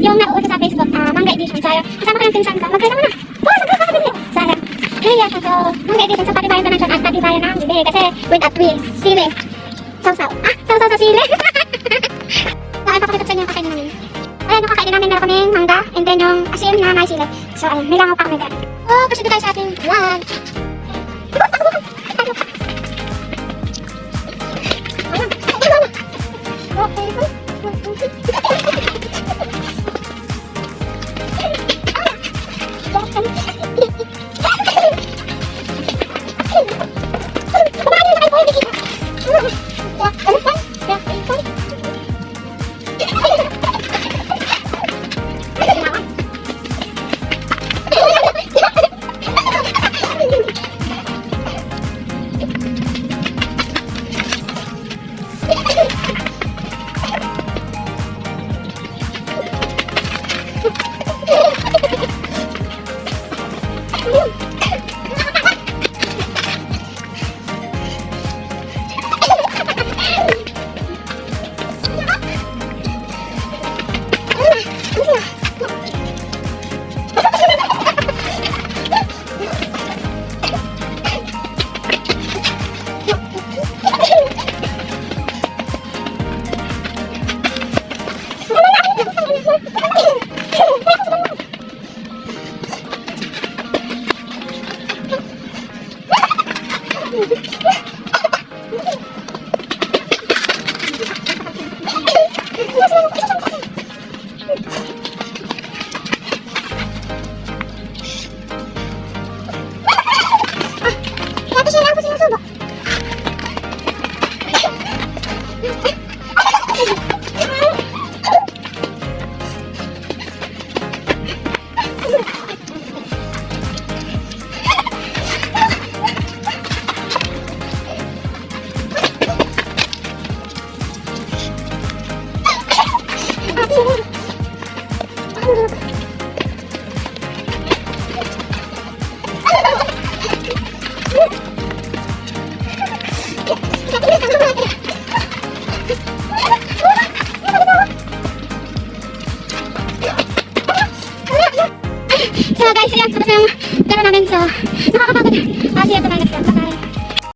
yung nauuso sa Facebook, Manga Edition. So, kasama ko yung pinsan ko. Magkailangan na. Magkailangan. Sayang. Kaya, so, Manga Edition sa Patibayan Connection at Patibayan ng bibig. Kasi, with a twist. Sili. Sausaw. Sausaw sa sili. So, ay, pakapit sa inyo yung kakainin namin. Ayan, yung kakainin namin, meron kaming mangga, and then yung asin na may sili. So, ayun, may langaw pa kami dyan. So, proceed tayo sa ating vlog. So guys, ayan, tapos na yung gano'n namin. So, nakakapagod. Kasi ito na next time.